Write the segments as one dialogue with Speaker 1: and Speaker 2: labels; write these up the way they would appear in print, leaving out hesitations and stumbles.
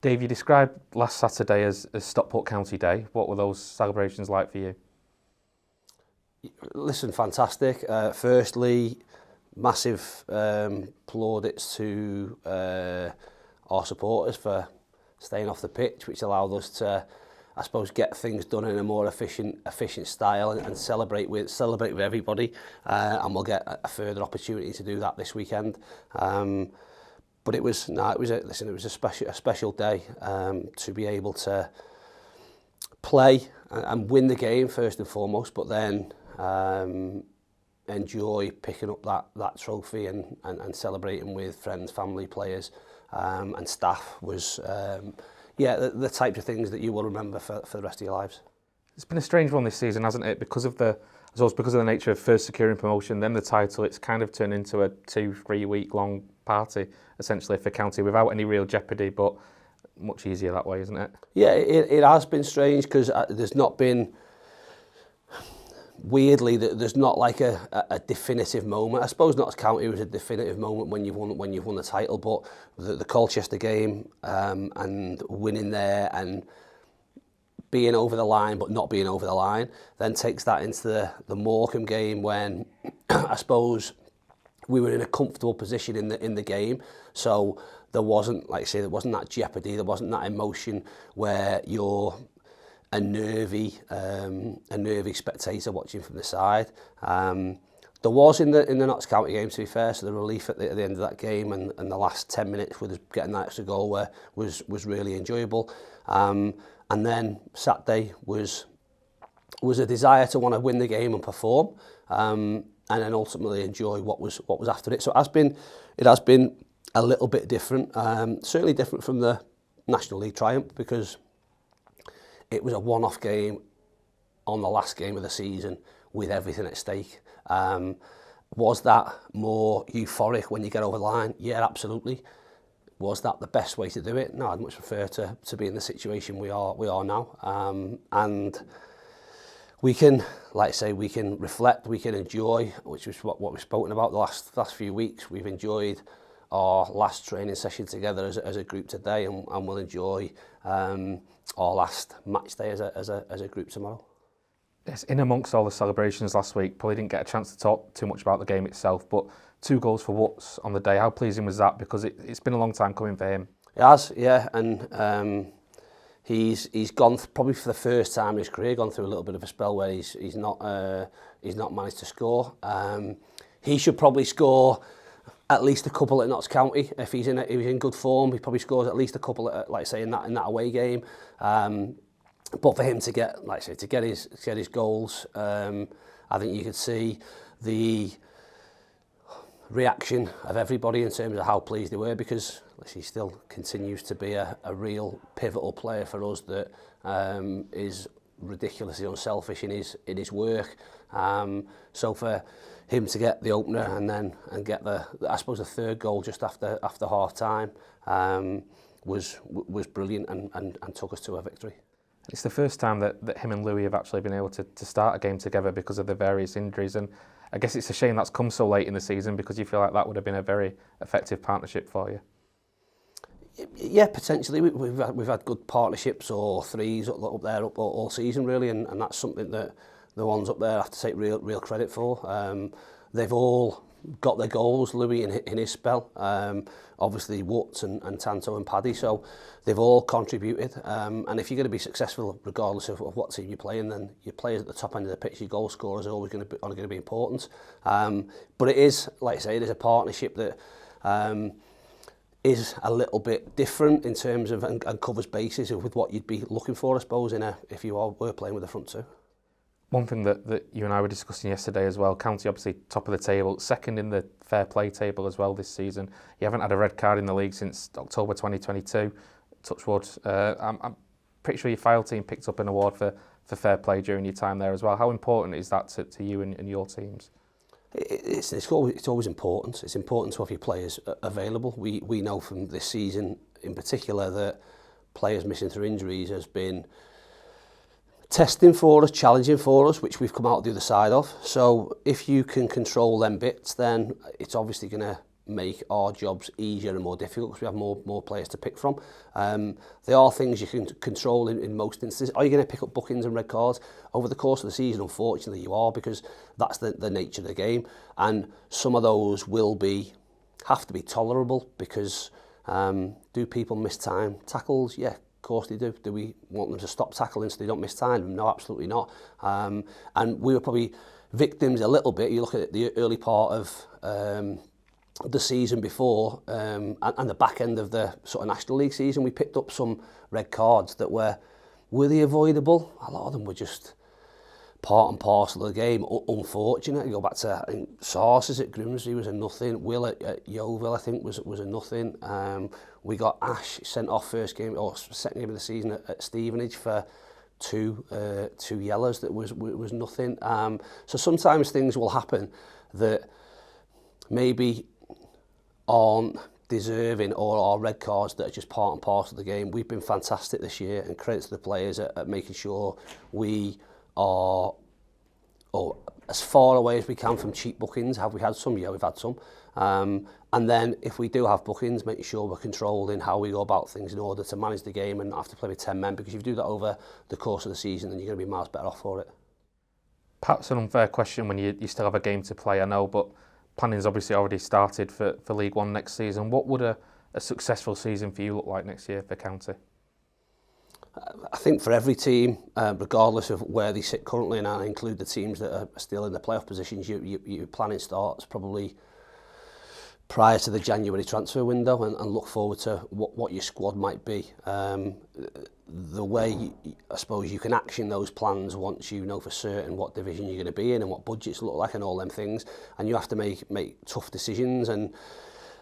Speaker 1: Dave, you described last Saturday as Stockport County Day. What were those celebrations like for you?
Speaker 2: Listen, fantastic. Firstly, massive plaudits to our supporters for staying off the pitch, which allowed us to, I suppose, get things done in a more efficient style and celebrate with everybody. And we'll get a further opportunity to do that this weekend. But it was a special day to be able to play and win the game first and foremost, but then enjoy picking up that trophy and celebrating with friends, family, players and staff was the types of things that you will remember for the rest of your lives.
Speaker 1: It's been a strange one this season, hasn't it? Because of the nature of first securing promotion, then the title, it's kind of turned into a 2-3 week long party essentially for County without any real jeopardy, but much easier that way, isn't it?
Speaker 2: Yeah, it has been strange because there's not been, weirdly, there's not like a definitive moment. I suppose Notts County was a definitive moment when you've won the title, but the Colchester game and winning there and being over the line but not being over the line then takes that into the Morecambe game when I suppose we were in a comfortable position in the game, so there wasn't, like I say, there wasn't that jeopardy, there wasn't that emotion where you're a nervy spectator watching from the side. There was in the Notts County game, to be fair, so the relief at the end of that game and the last 10 minutes with us getting that extra goal was really enjoyable. And then Saturday was a desire to want to win the game and perform, and then ultimately enjoy what was after it. So it has been a little bit different, certainly different from the National League triumph, because it was a one-off game on the last game of the season with everything at stake. Was that more euphoric when you get over the line? Yeah, absolutely. Was that the best way to do it? No, I'd much prefer to be in the situation we are now. And we can, like I say, we can reflect, we can enjoy, which is what we've spoken about the last few weeks. We've enjoyed our last training session together as a group today, and we'll enjoy our last match day as a group tomorrow.
Speaker 1: Yes, in amongst all the celebrations last week, probably didn't get a chance to talk too much about the game itself, but 2 goals for Woods on the day. How pleasing was that? Because it's been a long time coming for him.
Speaker 2: It has, yeah, and he's gone probably for the first time in his career, gone through a little bit of a spell where he's not managed to score. He should probably score at least a couple at Notts County if he's in good form. He probably scores at least a couple at, like I say, in that away game. But for him to get, like I say, to get his goals, I think you could see the reaction of everybody in terms of how pleased they were, because he still continues to be a real pivotal player for us that is ridiculously unselfish in his work. So for him to get the opener and get the I suppose the third goal just after half time was brilliant and took us to a victory.
Speaker 1: It's the first time that him and Louis have actually been able to start a game together because of the various injuries, and I guess it's a shame that's come so late in the season, because you feel like that would have been a very effective partnership for you.
Speaker 2: Yeah, potentially. We've had good partnerships or threes up there all season really, and that's something that the ones up there have to take real credit for. They've all got their goals, Louis in his spell, obviously Woods and Tanto and Paddy, so they've all contributed, and if you're going to be successful regardless of what team you're playing, then your players at the top end of the pitch, your goal scorers are always going to be important. But it is, like I say, it is a partnership that is a little bit different in terms of and covers bases with what you'd be looking for, I suppose, if you were playing with the front two.
Speaker 1: One thing that you and I were discussing yesterday as well, County obviously top of the table, second in the fair play table as well this season. You haven't had a red card in the league since October 2022, touch wood. I'm pretty sure your file team picked up an award for fair play during your time there as well. How important is that to you and your teams?
Speaker 2: It's always important. It's important to have your players available. We know from this season in particular that players missing through injuries has been testing for us, challenging for us, which we've come out the other side of. So if you can control them bits, then it's obviously going to make our jobs easier and more difficult because we have more players to pick from. There are things you can control in most instances. Are you going to pick up bookings and red cards? Over the course of the season, unfortunately, you are, because that's the nature of the game. And some of those have to be tolerable because do people miss time tackles? Yeah, of course they do. Do we want them to stop tackling so they don't miss time? No, absolutely not. And we were probably victims a little bit. You look at the early part of the season before and the back end of the sort of National League season, we picked up some red cards that were they avoidable? A lot of them were just part and parcel of the game. Unfortunate. You go back to, I think, Sauces at Grimsby was a nothing. Will at Yeovil, I think, was a nothing. We got Ash sent off first game or second game of the season at Stevenage for two yellows that was nothing. So sometimes things will happen that maybe aren't deserving or are red cards that are just part and parcel of the game. We've been fantastic this year, and credit to the players at making sure we are as far away as we can from cheap bookings. Have we had some? Yeah, we've had some. And then if we do have bookings, making sure we're controlled in how we go about things in order to manage the game and not have to play with 10 men, because if you do that over the course of the season, then you're going to be miles better off for it.
Speaker 1: Perhaps an unfair question when you still have a game to play, I know, but planning's obviously already started for League One next season. What would a successful season for you look like next year for County?
Speaker 2: I think for every team, regardless of where they sit currently, and I include the teams that are still in the playoff positions, your planning starts probably prior to the January transfer window, and look forward to what your squad might be. The way, I suppose, you can action those plans once you know for certain what division you're going to be in and what budgets look like and all them things, and you have to make tough decisions and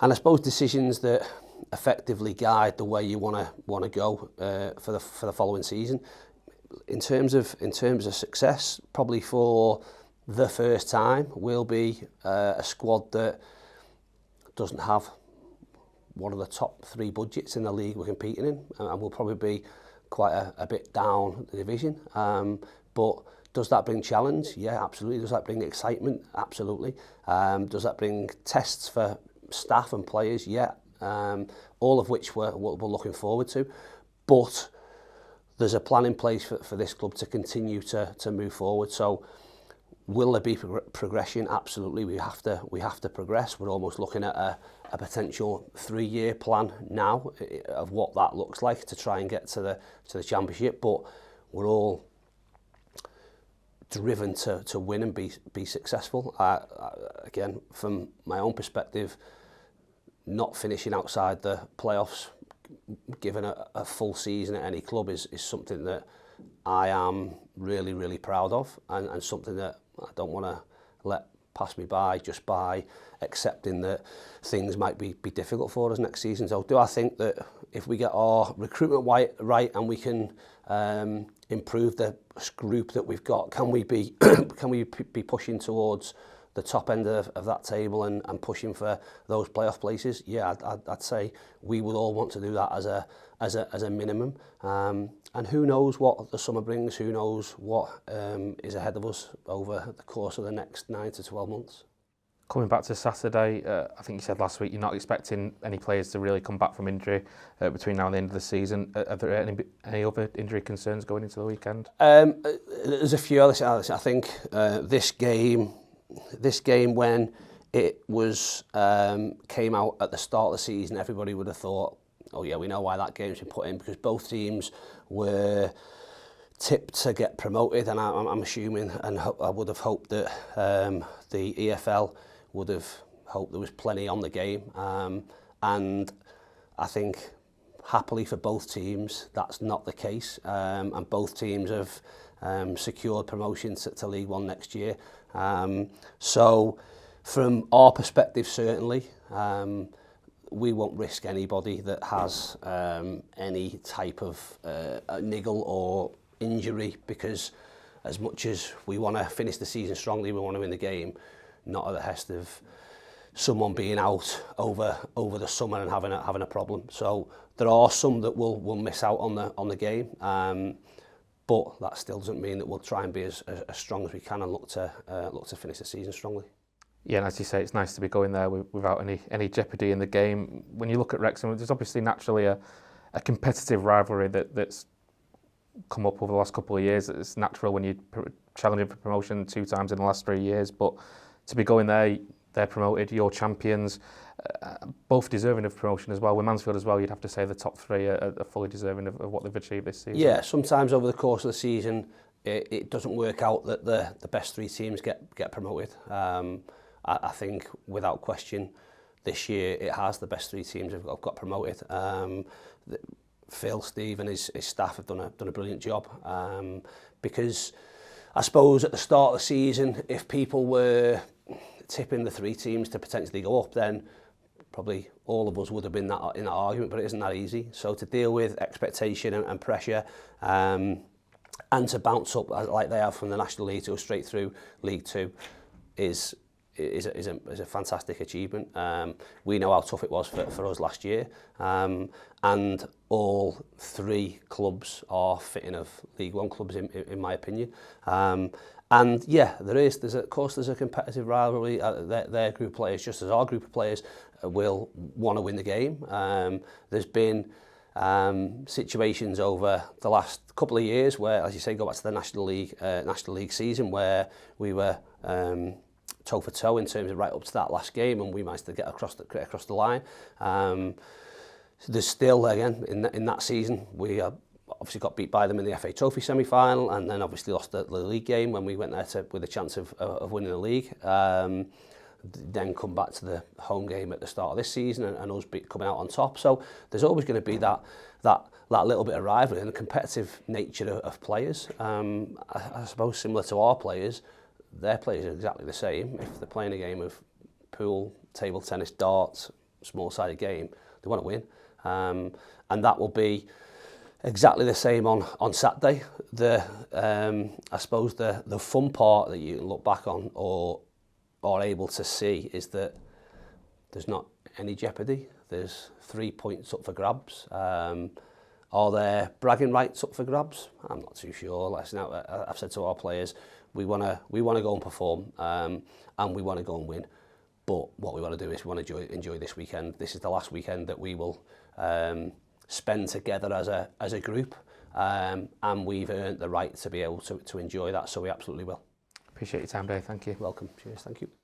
Speaker 2: I suppose decisions that effectively guide the way you want to go for the following season. In terms of success, probably for the first time, we'll be a squad that doesn't have one of the top 3 budgets in the league we're competing in, and we'll probably be quite a bit down the division. But does that bring challenge? Yeah, absolutely. Does that bring excitement? Absolutely. Does that bring tests for staff and players? Yeah. All of which we're looking forward to. But there's a plan in place for this club to continue to move forward. So will there be progression? Absolutely. We have to progress. We're almost looking at a potential 3-year plan now of what that looks like to try and get to the Championship. But we're all driven to win and be successful. Again, from my own perspective, not finishing outside the playoffs, given a full season at any club, is something that I am really, really proud of, and something that I don't want to let pass me by just by accepting that things might be difficult for us next season. So do I think that if we get our recruitment right and we can improve the group that we've got, can we be pushing towards the top end of that table and pushing for those playoff places? Yeah, I'd say we would all want to do that as a minimum. And who knows what the summer brings? Who knows what is ahead of us over the course of the next 9 to 12 months?
Speaker 1: Coming back to Saturday, I think you said last week you're not expecting any players to really come back from injury between now and the end of the season. Are there any other injury concerns going into the weekend?
Speaker 2: There's a few others. I think this game when it was came out at the start of the season, everybody would have thought, oh yeah, we know why that game's been put in, because both teams were tipped to get promoted, and I'm assuming, and I would have hoped that the EFL would have hoped there was plenty on the game, and I think happily for both teams that's not the case, and both teams have secured promotion to League One next year. So from our perspective, certainly, we won't risk anybody that has any type of niggle or injury, because as much as we want to finish the season strongly, we want to win the game, not at the behest of someone being out over the summer and having a problem. So there are some that will miss out on the game, but that still doesn't mean that we'll try and be as strong as we can and look to finish the season strongly.
Speaker 1: Yeah, and as you say, it's nice to be going there without any jeopardy in the game. When you look at Wrexham, there's obviously naturally a competitive rivalry that's come up over the last couple of years. It's natural when you're challenging for promotion 2 times in the last 3 years, but to be going there, they're promoted, you're champions, both deserving of promotion as well. With Mansfield as well, you'd have to say the top 3 are fully deserving of what they've achieved this season.
Speaker 2: Yeah, sometimes over the course of the season, it doesn't work out that the best 3 teams get promoted. I think without question, this year it has. The best 3 teams have got promoted. Phil, Steve and his staff have done a brilliant job, because I suppose at the start of the season, if people were tipping the 3 teams to potentially go up, then probably all of us would have been in that argument, but it isn't that easy. So to deal with expectation and pressure, and to bounce up like they have from the National League to go straight through League 2 is a fantastic achievement. We know how tough it was for us last year, and all 3 clubs are fitting of League 1 clubs in my opinion. And yeah, there's a competitive rivalry. Their group of players, just as our group of players, will want to win the game. There's been situations over the last couple of years where, as you say, go back to the National League season, where we were toe for toe in terms of right up to that last game, and we managed to get across the line. There's still, again, in that season, we obviously got beat by them in the FA Trophy semi-final, and then obviously lost the league game when we went there with a chance of winning the league. Then come back to the home game at the start of this season, and us coming out on top. So there's always going to be that little bit of rivalry and the competitive nature of players. I suppose similar to our players, their players are exactly the same. If they're playing a game of pool, table tennis, darts, small-sided game, they want to win. And that will be exactly the same on Saturday. I suppose the fun part that you look back on or are able to see is that there's not any jeopardy. There's 3 points up for grabs. Are there bragging rights up for grabs? I'm not too sure. I've said to our players, we want to go and perform, and we want to go and win. But what we want to do is we want to enjoy this weekend. This is the last weekend that we will spend together as a group, and we've earned the right to be able to enjoy that. So we absolutely will.
Speaker 1: Appreciate your time, Dave. Thank you.
Speaker 2: Welcome. Cheers. Thank you.